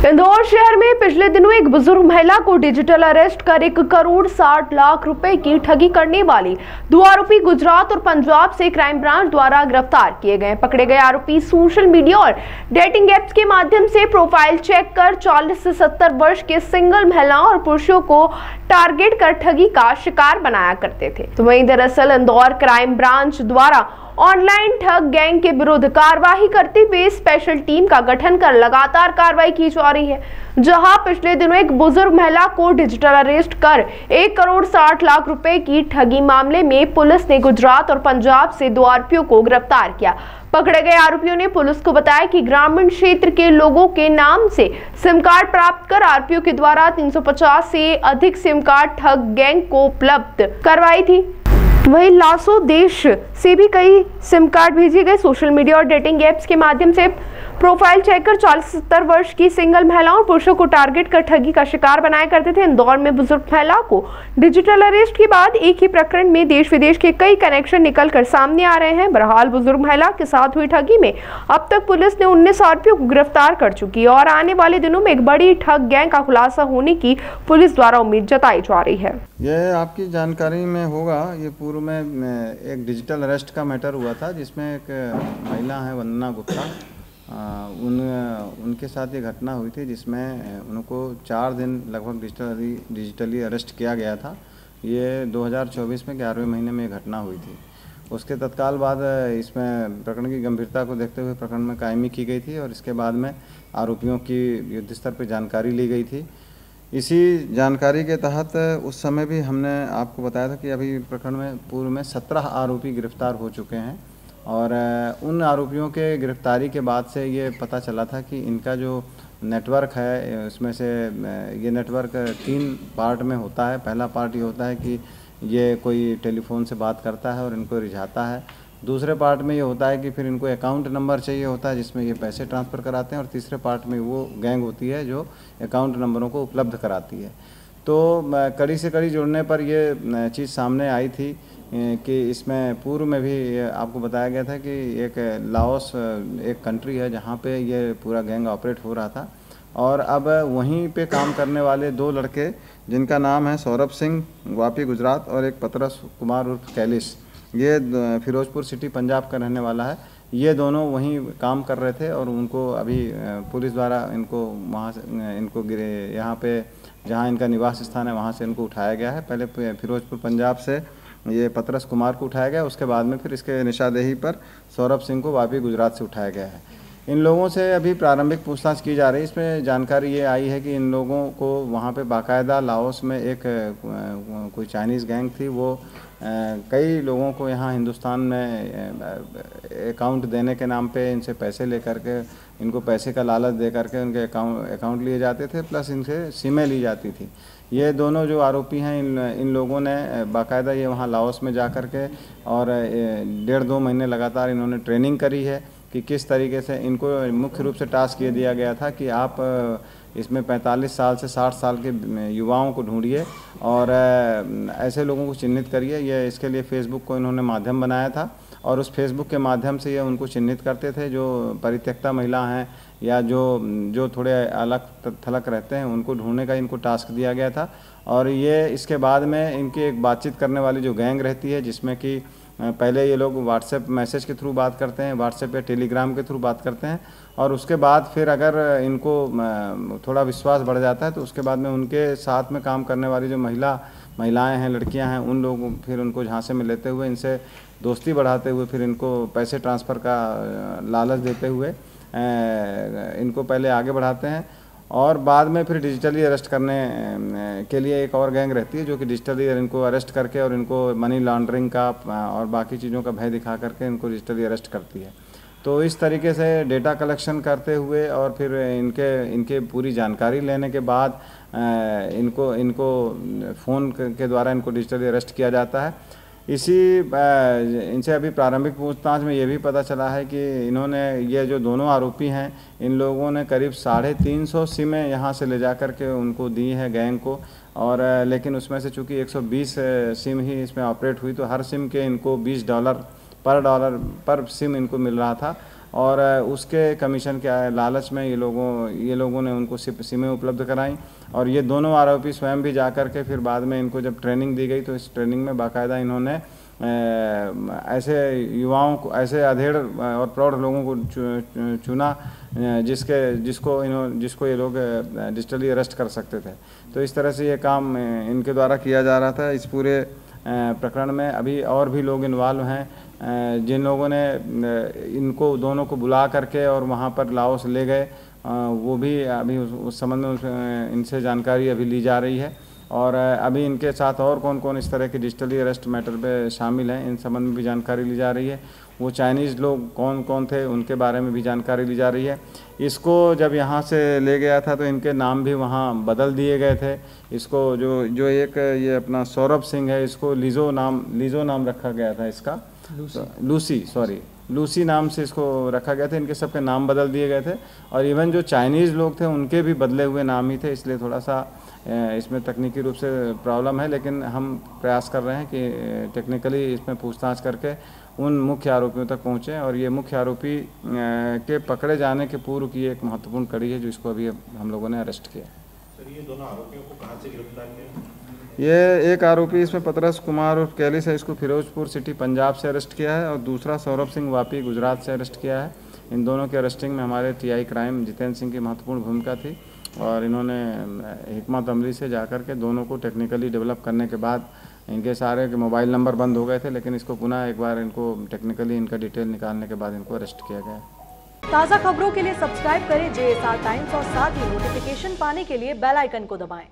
इंदौर शहर में पिछले दिनों एक बुजुर्ग महिला को डिजिटल अरेस्ट कर 1 करोड़ 60 लाख रुपए की ठगी करने वाली 2 आरोपी गुजरात और पंजाब से क्राइम ब्रांच द्वारा गिरफ्तार किए गए। पकड़े गए आरोपी सोशल मीडिया और डेटिंग एप्स के माध्यम से प्रोफाइल चेक कर 40 से 70 वर्ष के सिंगल महिलाओं और पुरुषों को टारगेट कर ठगी का शिकार बनाया करते थे। तो वहीं दरअसल इंदौर क्राइम ब्रांच द्वारा ऑनलाइन ठग गैंग के विरुद्ध कार्रवाई करते हुए स्पेशल टीम का गठन कर लगातार कार्रवाई की जा रही है, जहां पिछले दिनों एक बुजुर्ग महिला को डिजिटल अरेस्ट कर 1 करोड़ 60 लाख रुपए की ठगी मामले में पुलिस ने गुजरात और पंजाब से 2 आरोपियों को गिरफ्तार किया। पकड़े गए आरोपियों ने पुलिस को बताया कि ग्रामीण क्षेत्र के लोगों के नाम से सिम कार्ड प्राप्त कर आरोपियों के द्वारा 350 से अधिक सिम कार्ड ठग गैंग को उपलब्ध करवाई थी। वहीं लासो देश से भी कई सिम कार्ड भेजे गए। सोशल मीडिया और डेटिंग एप्स के माध्यम से प्रोफाइल चेक कर 40 से 70 वर्ष की सिंगल महिलाओं और पुरुषों को टारगेट कर ठगी का शिकार बनाया करते थे। इंदौर में बुजुर्ग महिला को डिजिटल अरेस्ट के बाद एक ही प्रकरण में देश विदेश के कई कनेक्शन निकलकर सामने आ रहे हैं। बहरहाल बुजुर्ग महिला के साथ हुई ठगी में अब तक पुलिस ने 19 आरोपियों को गिरफ्तार कर चुकी है और आने वाले दिनों में एक बड़ी ठग गैंग का खुलासा होने की पुलिस द्वारा उम्मीद जताई जा रही है। यह आपकी जानकारी में होगा, ये पूर्व में एक डिजिटल अरेस्ट का मैटर हुआ था जिसमें एक महिला है वंदना गुप्ता, उनके साथ ये घटना हुई थी जिसमें उनको 4 दिन लगभग डिजिटली अरेस्ट किया गया था। ये 2024 में 11वें महीने में ये घटना हुई थी। उसके तत्काल बाद इसमें प्रकरण की गंभीरता को देखते हुए प्रकरण में कायमी की गई थी और इसके बाद में आरोपियों की युद्ध स्तर पर जानकारी ली गई थी। इसी जानकारी के तहत उस समय भी हमने आपको बताया था कि अभी प्रकरण में पूर्व में 17 आरोपी गिरफ्तार हो चुके हैं और उन आरोपियों के गिरफ्तारी के बाद से ये पता चला था कि इनका जो नेटवर्क है उसमें से ये नेटवर्क 3 पार्ट में होता है। पहला पार्ट ये होता है कि ये कोई टेलीफोन से बात करता है और इनको रिझाता है। दूसरे पार्ट में ये होता है कि फिर इनको अकाउंट नंबर चाहिए होता है जिसमें ये पैसे ट्रांसफ़र कराते हैं और तीसरे पार्ट में वो गैंग होती है जो अकाउंट नंबरों को उपलब्ध कराती है। तो कड़ी से कड़ी जुड़ने पर ये चीज़ सामने आई थी कि इसमें पूर्व में भी आपको बताया गया था कि एक लाओस एक कंट्री है जहाँ पे ये पूरा गैंग ऑपरेट हो रहा था और अब वहीं पे काम करने वाले 2 लड़के जिनका नाम है सौरभ सिंह वापी गुजरात और एक पतरस कुमार उर्फ कैलिस, ये फिरोजपुर सिटी पंजाब का रहने वाला है। ये दोनों वहीं काम कर रहे थे और उनको अभी पुलिस द्वारा इनको वहाँ से इनको यहाँ पे जहाँ इनका निवास स्थान है वहाँ से इनको उठाया गया है। पहले फिरोजपुर पंजाब से ये पतरस कुमार को उठाया गया, उसके बाद में फिर इसके निशानदेही पर सौरभ सिंह को वापी गुजरात से उठाया गया है। इन लोगों से अभी प्रारंभिक पूछताछ की जा रही है। इसमें जानकारी ये आई है कि इन लोगों को वहाँ पे बाकायदा लाओस में एक कोई चाइनीज़ गैंग थी, वो कई लोगों को यहाँ हिंदुस्तान में अकाउंट देने के नाम पे इनसे पैसे लेकर के इनको पैसे का लालच दे करके उनके अकाउंट लिए जाते थे, प्लस इनसे सिमें ली जाती थी। ये दोनों जो आरोपी हैं इन लोगों ने बाकायदा ये वहाँ लाओस में जा कर के और 1.5-2 महीने लगातार इन्होंने ट्रेनिंग करी है कि किस तरीके से इनको मुख्य रूप से टास्क ये दिया गया था कि आप इसमें 45 साल से 60 साल के युवाओं को ढूंढिए और ऐसे लोगों को चिन्हित करिए। ये इसके लिए फेसबुक को इन्होंने माध्यम बनाया था और उस फेसबुक के माध्यम से ये उनको चिन्हित करते थे जो परित्यक्ता महिला हैं या जो थोड़े अलग थलग रहते हैं, उनको ढूंढने का इनको टास्क दिया गया था। और ये इसके बाद में इनकी एक बातचीत करने वाली जो गैंग रहती है जिसमें कि पहले ये लोग व्हाट्सएप मैसेज के थ्रू बात करते हैं, व्हाट्सएप या टेलीग्राम के थ्रू बात करते हैं और उसके बाद फिर अगर इनको थोड़ा विश्वास बढ़ जाता है तो उसके बाद में उनके साथ में काम करने वाली जो महिलाएं हैं, लड़कियां हैं, उन लोगों फिर उनको झांसे में लेते हुए इनसे दोस्ती बढ़ाते हुए फिर इनको पैसे ट्रांसफ़र का लालच देते हुए इनको पहले आगे बढ़ाते हैं और बाद में फिर डिजिटली अरेस्ट करने के लिए एक और गैंग रहती है जो कि डिजिटली इनको अरेस्ट करके और इनको मनी लॉन्ड्रिंग का और बाकी चीज़ों का भय दिखा करके इनको डिजिटली अरेस्ट करती है। तो इस तरीके से डेटा कलेक्शन करते हुए और फिर इनके पूरी जानकारी लेने के बाद इनको फ़ोन के द्वारा इनको डिजिटली अरेस्ट किया जाता है। इनसे अभी प्रारंभिक पूछताछ में ये भी पता चला है कि इन्होंने ये जो दोनों आरोपी हैं इन लोगों ने करीब 350 सिमें यहाँ से ले जा कर के उनको दी है गैंग को और लेकिन उसमें से चूँकि 120 सिम ही इसमें ऑपरेट हुई तो हर सिम के इनको $20 पर सिम इनको मिल रहा था और उसके कमीशन के लालच में ये लोगों ने उनको सिमें उपलब्ध कराई। और ये दोनों आरोपी स्वयं भी जाकर के फिर बाद में इनको जब ट्रेनिंग दी गई तो इस ट्रेनिंग में बाकायदा इन्होंने ऐसे युवाओं को, ऐसे अधेड़ और प्रौढ़ लोगों को चुना जिसको ये लोग डिजिटली अरेस्ट कर सकते थे। तो इस तरह से ये काम इनके द्वारा किया जा रहा था। इस पूरे प्रकरण में अभी और भी लोग इन्वॉल्व हैं, जिन लोगों ने इनको दोनों को बुला करके और वहाँ पर लाओस ले गए, वो भी अभी उस संबंध में इनसे जानकारी अभी ली जा रही है। और अभी इनके साथ और कौन कौन इस तरह के डिजिटली अरेस्ट मैटर पे शामिल हैं, इन संबंध में भी जानकारी ली जा रही है। वो चाइनीज़ लोग कौन कौन थे उनके बारे में भी जानकारी ली जा रही है। इसको जब यहाँ से ले गया था तो इनके नाम भी वहाँ बदल दिए गए थे। इसको जो एक ये अपना सौरभ सिंह है, इसको लीजो नाम रखा गया था, इसका लूसी नाम से इसको रखा गया था। इनके सबके नाम बदल दिए गए थे और इवन जो चाइनीज़ लोग थे उनके भी बदले हुए नाम ही थे। इसलिए थोड़ा सा इसमें तकनीकी रूप से प्रॉब्लम है, लेकिन हम प्रयास कर रहे हैं कि टेक्निकली इसमें पूछताछ करके उन मुख्य आरोपियों तक पहुँचें। और ये मुख्य आरोपी के पकड़े जाने के पूर्व की एक महत्वपूर्ण कड़ी है, जिसको अभी हम लोगों ने अरेस्ट किया। सर, ये दोनों आरोपियों को कहाँ से गिरफ्तार किया? ये एक आरोपी इसमें पतरस कुमार और कैलिस है, इसको फिरोजपुर सिटी पंजाब से अरेस्ट किया है। और दूसरा सौरभ सिंह वापी गुजरात से अरेस्ट किया है। इन दोनों के अरेस्टिंग में हमारे TI क्राइम जितेंद्र सिंह की महत्वपूर्ण भूमिका थी। और इन्होंने हिकमत अमली से जाकर के दोनों को टेक्निकली डेवलप करने के बाद, इनके सारे के मोबाइल नंबर बंद हो गए थे, लेकिन इसको पुनः एक बार इनको टेक्निकली इनका डिटेल निकालने के बाद इनको अरेस्ट किया गया। ताज़ा खबरों के लिए सब्सक्राइब करें JSR टाइम्स और साथ ही नोटिफिकेशन पाने के लिए बेल आइकन को दबाएं।